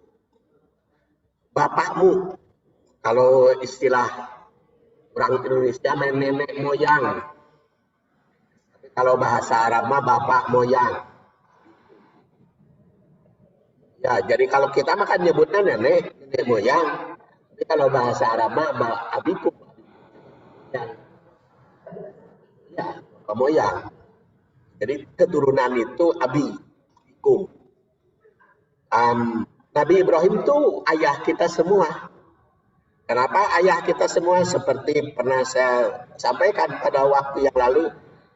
bapakmu. Kalau istilah orang Indonesia nenek moyang. Tapi kalau bahasa Arab mah bapak moyang. Ya, jadi kalau kita makan nyebutnya nenek moyang. Tapi kalau bahasa Arab mah abikum. Ya, moyang. Jadi keturunan itu abikum. Nabi Ibrahim itu ayah kita semua. Kenapa ayah kita semua? Seperti pernah saya sampaikan pada waktu yang lalu,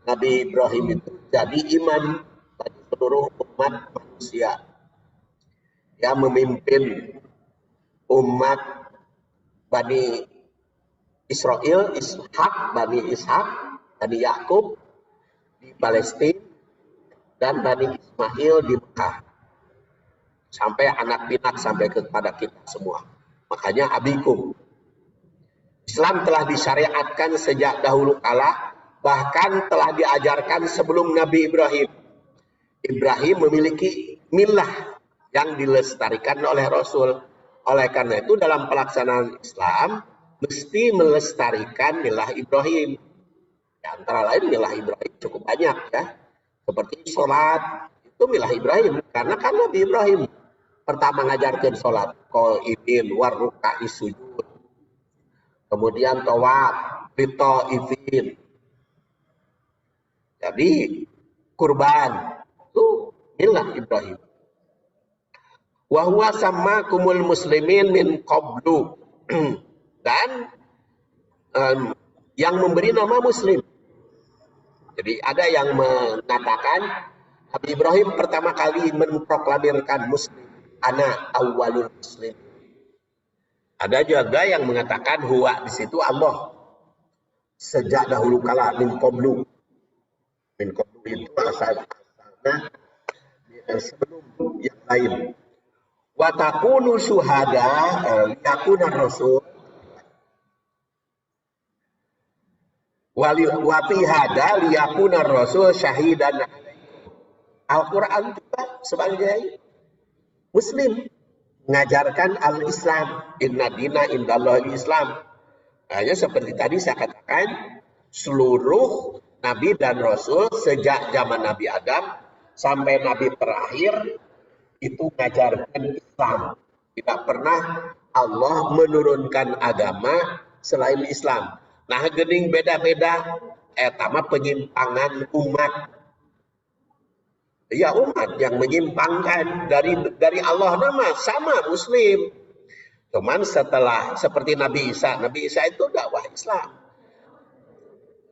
Nabi Ibrahim itu jadi imam bagi seluruh umat manusia. Dia memimpin umat Bani Israel, Bani Ishak, Bani Yakub di Palestina, dan Bani Ismail di Mekah. Sampai anak pinak sampai kepada kita semua. Makanya abikum. Islam telah disyariatkan sejak dahulu kala, bahkan telah diajarkan sebelum Nabi Ibrahim. Ibrahim memiliki millah yang dilestarikan oleh Rasul. Oleh karena itu dalam pelaksanaan Islam mesti melestarikan millah Ibrahim. Di antara lain millah Ibrahim cukup banyak ya. Seperti sholat, itu millah Ibrahim. Karena kan Nabi Ibrahim pertama ngajarkan sholat. Qa'imin warruka'i sujud. Kemudian tawaf, ifin. Jadi kurban itu millah Ibrahim. Wa huwa sammakumul muslimin min qablu. Dan yang memberi nama Muslim. Jadi ada yang mengatakan Nabi Ibrahim pertama kali memproklamirkan Muslim. Ana awwalul muslim. Ada juga yang mengatakan huwa di situ Allah. Sejak dahulu kala min qablu. Min qablu itu asalnya sebelum yang lain. Wa takunu syuhada liyakuna rasul. Wa fi hada liyakuna rasul syahidan. Al-Qur'an juga sebagai Muslim mengajarkan al-Islam, inna dina indallahi Islam. Hanya seperti tadi saya katakan, seluruh Nabi dan Rasul sejak zaman Nabi Adam sampai Nabi terakhir itu mengajarkan Islam. Tidak pernah Allah menurunkan agama selain Islam. Nah, gening beda-beda, etama penyimpangan umat. Ya umat yang menyimpangkan dari Allah nama sama Muslim. Cuman setelah seperti Nabi Isa itu dakwah Islam.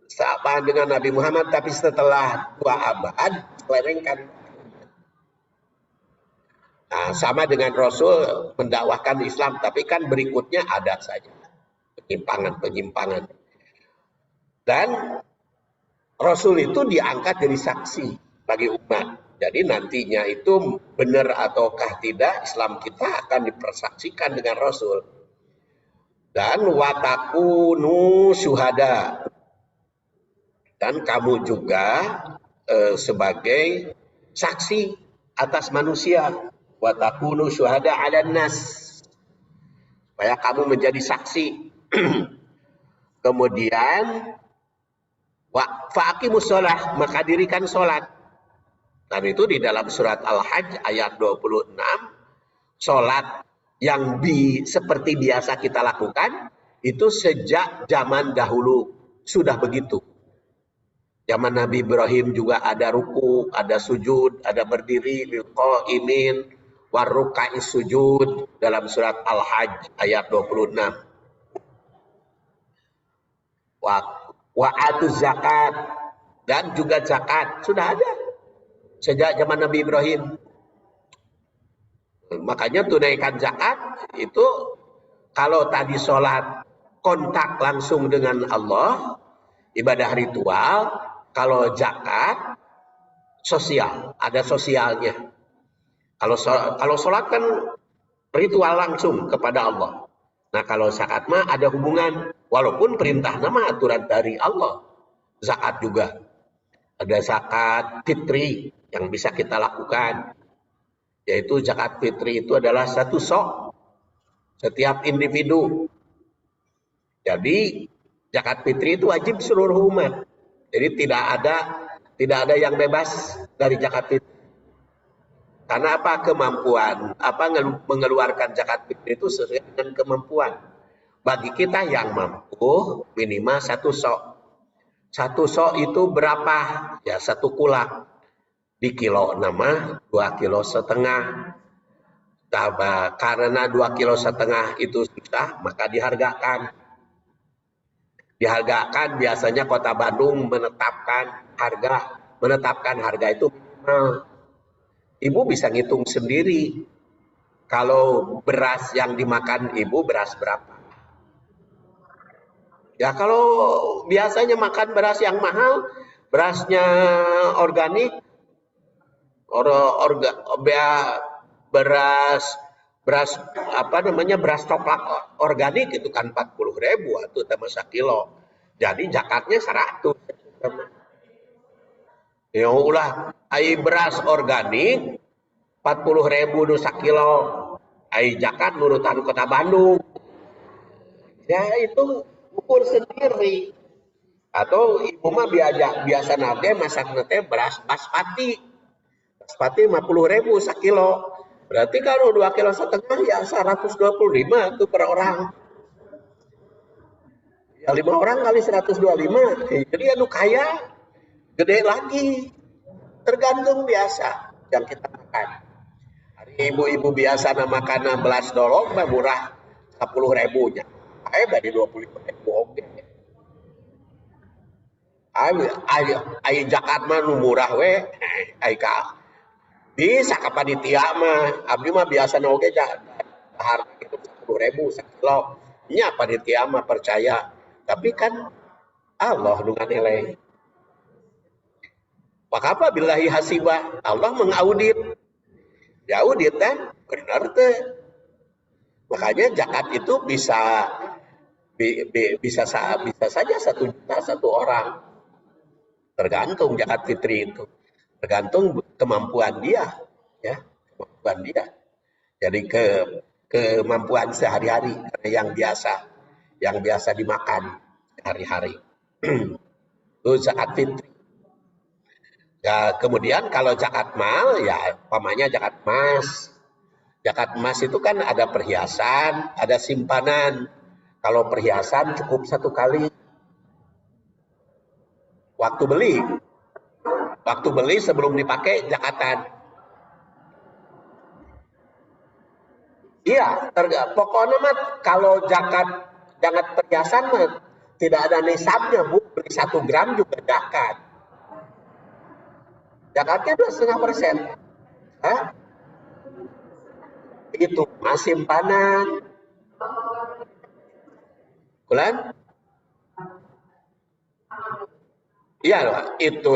sama dengan Nabi Muhammad, tapi setelah 2 abad selewengkan. Nah, sama dengan Rasul mendakwahkan Islam, tapi kan berikutnya ada saja penyimpangan-penyimpangan. Dan Rasul itu diangkat jadi saksi bagi umat. Jadi nantinya itu benar ataukah tidak, Islam kita akan dipersaksikan dengan Rasul. Dan watakunu syuhada. Dan kamu juga sebagai saksi atas manusia. Watakunu syuhada 'alan nas. Supaya kamu menjadi saksi. Kemudian fa'aqimus shalah, maka dirikan salat. Dan itu di dalam surat Al-Hajj ayat 26, salat yang seperti biasa kita lakukan itu sejak zaman dahulu sudah begitu. Zaman Nabi Ibrahim juga ada ruku, ada sujud, ada berdiri, qa'imin, warruka'is sujud dalam surat Al-Hajj ayat 26. Wa'atuz zakat, dan juga zakat sudah ada sejak zaman Nabi Ibrahim. Makanya tunaikan zakat itu, kalau tadi sholat kontak langsung dengan Allah, ibadah ritual, kalau zakat sosial, ada sosialnya. Kalau sholat kan ritual langsung kepada Allah. Nah kalau zakat mah ada hubungan, walaupun perintah nama aturan dari Allah. Zakat juga ada zakat fitri yang bisa kita lakukan, yaitu zakat fitri itu adalah 1 sok setiap individu. Jadi zakat fitri itu wajib seluruh umat. Jadi tidak ada yang bebas dari zakat fitri. Karena apa? Kemampuan, mengeluarkan zakat fitri itu sesuai dengan kemampuan. Bagi kita yang mampu minimal 1 sok. 1 sok itu berapa? Ya 1 kulak. Di kilo nama 2,5 kilo. Karena 2,5 kilo itu susah, maka dihargakan. Biasanya Kota Bandung menetapkan harga itu minimal. Ibu bisa ngitung sendiri. Kalau beras yang dimakan ibu beras berapa? Ya kalau biasanya makan beras yang mahal, berasnya organik, beras coklat organik itu kan 40.000 atau sama 1 kilo. Jadi zakatnya 100. Ya ulah, ai beras organik 40.000 nu 1 kilo. Ai zakat nurutan Kota Bandung. Ya itu ukur sendiri. Atau ibu mah biasa nate masak nate beras basmati. Basmati 50.000 1 kilo. Berarti kalau 2,5 kilo ya 125 itu per orang. Ya 5 orang kali 125. Jadi anu kaya gede lagi, tergantung biasa yang kita makan. Hari ibu-ibu biasa makan belas dolong murah 10.000-nya. Dari 25.000 oke. Ai zakat mah murah we, ai ka bisa ka panitia mah. Abdi mah biasa oge harga itu 10.000 1 kilo. Nya panitia mah percaya, tapi kan Allah nu nganilai. Maka apa billahi hasibah, Allah mengaudit. Ya audit kan benar teh. Makanya zakat itu bisa saja 1 juta 1 orang. Tergantung zakat fitri itu. Tergantung kemampuan dia, ya, kemampuan dia. Jadi kemampuan sehari-hari yang biasa dimakan sehari-hari. Itu zakat fitri. Ya, kemudian kalau zakat mal, ya umpamanya zakat emas. Zakat emas itu kan ada perhiasan, ada simpanan. Kalau perhiasan cukup 1 kali. Waktu beli sebelum dipakai zakatan. Iya, pokoknya mah kalau zakat perhiasan mah tidak ada nisabnya, Bu. Beli 1 gram juga zakat. Zakatnya 2,5%. Hah? Itu emas simpanan. Kulan? Iya loh, itu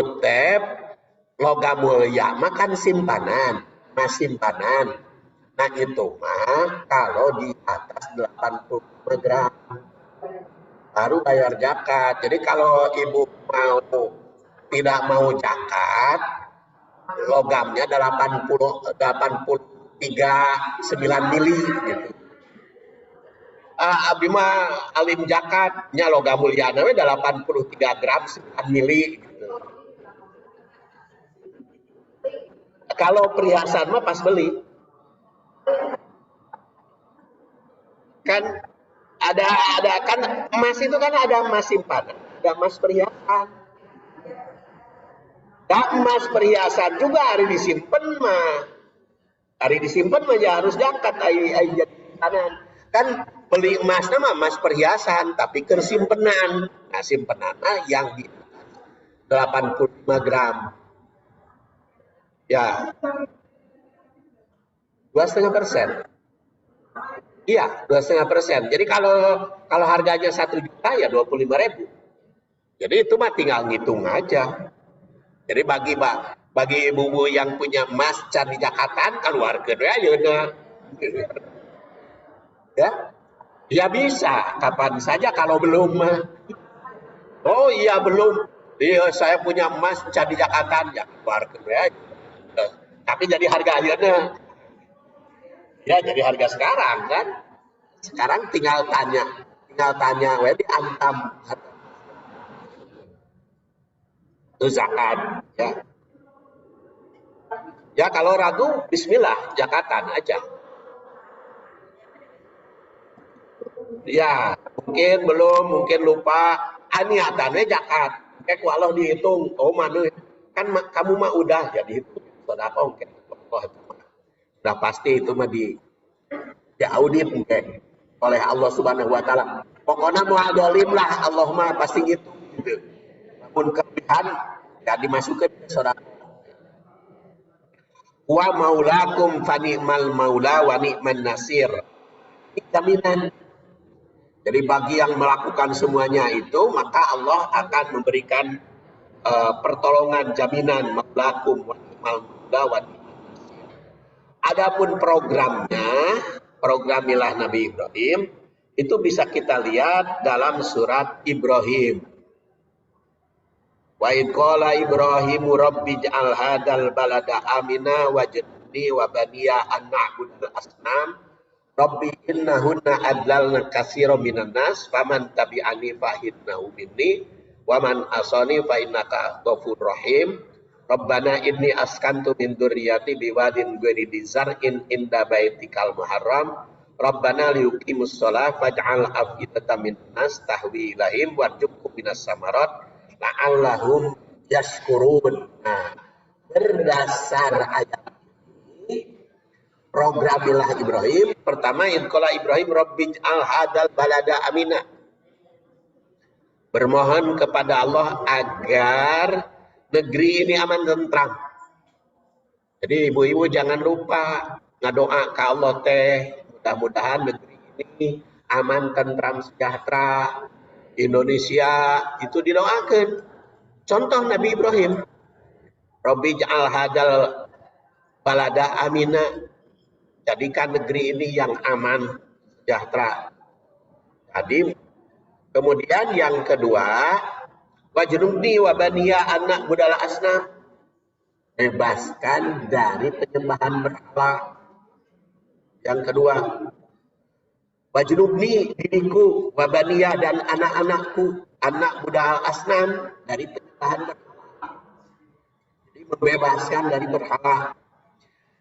logam mulia makan simpanan, emas simpanan. Nah itu mah kalau di atas 85 gram baru bayar zakat. Jadi kalau ibu tidak mau zakat, logamnya 83,9 mili gitu. Abdi mah alim zakatnya logam mulia 83 gram 9 mili gitu. Kalau perhiasan mah pas beli kan ada kan emas itu kan ada emas simpanan, ada emas perhiasan. Nah, emas perhiasan juga hari disimpan mah. Hari disimpan mah ya harus zakat ai jadi simpanan. Kan beli emas mah emas perhiasan tapi ke simpenan. Nah, simpenannya yang di 85 gram. Ya. 2,5%. Iya, 2,5%. Jadi kalau harganya 1 juta ya 25.000. Jadi itu mah tinggal ngitung aja. Jadi bagi ibu-ibu yang punya emas can di Jakatan keluarkan ya. Ya bisa, kapan saja kalau belum. Oh iya belum. Iya saya punya emas can di Jakatan ya keluarkan ya. Tapi jadi harga ayeuna. Ya jadi harga sekarang kan. Sekarang tinggal tanya we diantam itu zakat ya. Ya kalau ragu bismillah zakatan aja. Ya, mungkin belum, mungkin lupa. Niatannya zakat. Kayak Allah dihitung, oh mana kan kamu mah udah jadi itu sedekah mungkin. Udah pasti itu mah diaudit mungkin oleh Allah Subhanahu wa taala. Pokoknya mau dolim lah Allah mah pasti gitu. Namun kelebihan ya dimasukkan ke sedekah. Wa maulakum fa ni'mal maula wa ni'man nasir. Jaminan. Jadi bagi yang melakukan semuanya itu maka Allah akan memberikan pertolongan jaminan maulakum wa ni'mal maula wa ni'man nasir. Adapun programilah Nabi Ibrahim itu bisa kita lihat dalam surat Ibrahim. Wa id qala Ibrahimu rabbi ij'al hadzal balada amina waj'alni wa baniya an na'budal asnam rabbi innahunna adlalna katsiran minan nas faman tabi'ani fa innahu minni wa man asani fa innaka ghafurur rahim rabbana inni askantu min dzurriyyati biwadin ghairi dzar'in inda baitikal muharram rabbana liyuqimus shalah faj'al afidatan minan nas tahwi ilaihim warzuqhum minas samarat la'allahum yashkurun. Nah, berdasar ayat ini programilah Ibrahim. Pertama, inqala Ibrahim rabbij'al hadzal balada amina. Bermohon kepada Allah agar negeri ini aman tentram. Jadi ibu-ibu jangan lupa ngadoa ke Allah teh, mudah-mudahan negeri ini aman tentram sejahtera. Indonesia itu didoakan. Contoh Nabi Ibrahim, Rabbi ja'al hadal balada amina, jadikan negeri ini yang aman, sejahtera. Jadi kemudian yang kedua, wajnubni wa baniya anak budala asnam, bebaskan dari penyembahan berhala. Yang kedua, wajnubni diriku wabaniya dan anak-anakku anak budal asnam dari penyembahan berhala. Jadi membebaskan dari berhala.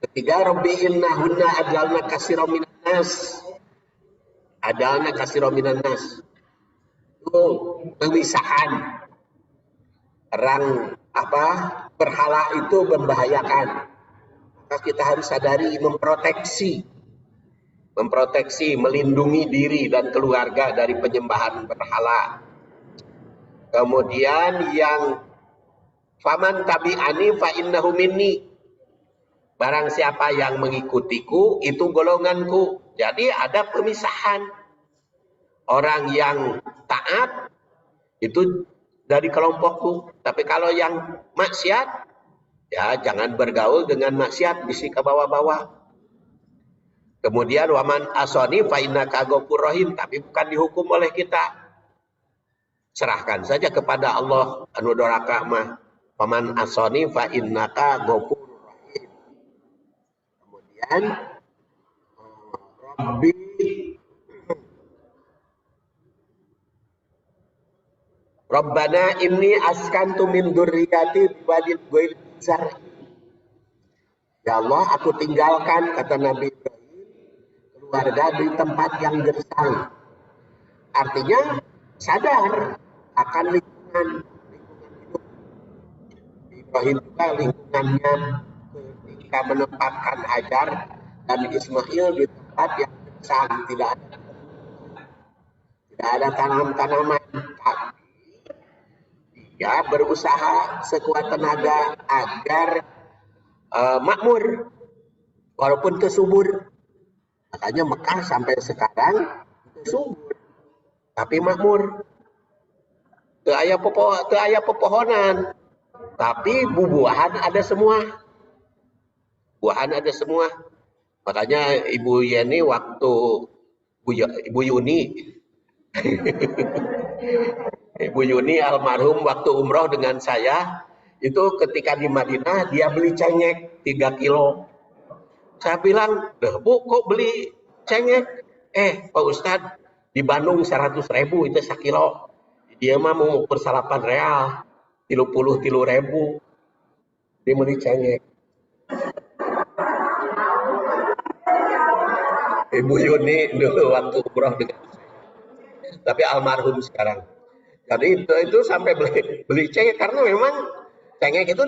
Ketiga, rabbi innahunna adlalna katsiran minan nas. Adalna katsiran minan nas. Itu pemisahan. Orang berhala itu membahayakan. Maka kita harus sadari memproteksi, melindungi diri dan keluarga dari penyembahan berhala. Kemudian yang faman tabi'ani fa innahu minni. Barang siapa yang mengikutiku itu golonganku. Jadi ada pemisahan. Orang yang taat itu dari kelompokku. Tapi kalau yang maksiat, ya jangan bergaul dengan maksiat, bisi ke bawah-bawah. Kemudian waman asoni fa innaka ghafurur rahim, tapi bukan dihukum oleh kita. Serahkan saja kepada Allah anu doraka mah. Waman asoni fa innaka ghafurur rahim. Kemudian Rabbi Rabbana inni askantu min dzurriyyati biwadin ghairi dzar'in. Ya Allah, aku tinggalkan, kata Nabi Ibrahim, keluarga di tempat yang gersang. Artinya sadar akan lingkungan hidup. Ibrahim juga lingkungannya ketika menempatkan Hajar dan Ismail di tempat yang gersang, tidak ada tanam-tanaman. Ya, berusaha sekuat tenaga agar makmur walaupun subur. Makanya Mekah sampai sekarang subur tapi makmur. Teu aya pepohonan, tapi bubuahan ada semua. Buahan ada semua. Makanya Ibu Yeni waktu Ibu Yuni Ibu Yuni almarhum waktu umroh dengan saya, itu ketika di Madinah dia beli cengek 3 kilo. Saya bilang, Bu kok beli cengek? Pak Ustadz, di Bandung 100.000 itu 1 kilo. Dia mah mau ukur 8 real, 33.000. Dia beli cengek. Ibu Yuni dulu waktu umroh dengan saya. Tapi almarhum sekarang. Jadi itu sampai beli cengek karena memang cengek itu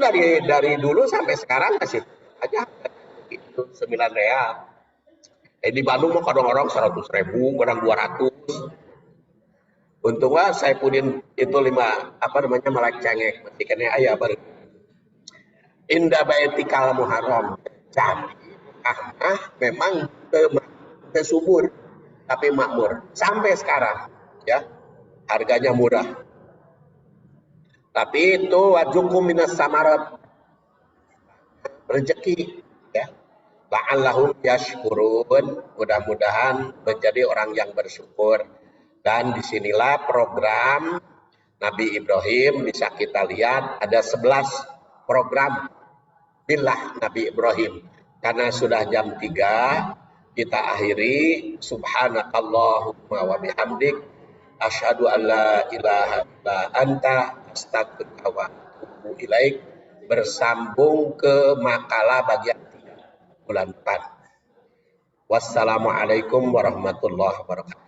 dari dulu sampai sekarang masih aja itu 9 real. Di Bandung mah kadang-kadang 100.000, kadang 200. Untungnya saya punin itu 5 melak cengek masih kena aya baru. Indah baitikal muharram. Jadi memang subur tapi makmur sampai sekarang ya. Harganya murah. Tapi itu wajukum minas samarat, rezeki ya. La'allahum yashkurun, mudah-mudahan menjadi orang yang bersyukur. Dan disinilah program Nabi Ibrahim bisa kita lihat ada 11 program billah Nabi Ibrahim. Karena sudah jam 3 kita akhiri. Subhanakallahumma wa bihamdik asyhadu an la ilaha illa anta astaghfiruka wa atubu ilaik. Bersambung ke makalah bagian 3 bulan 4. Wassalamualaikum warahmatullahi wabarakatuh.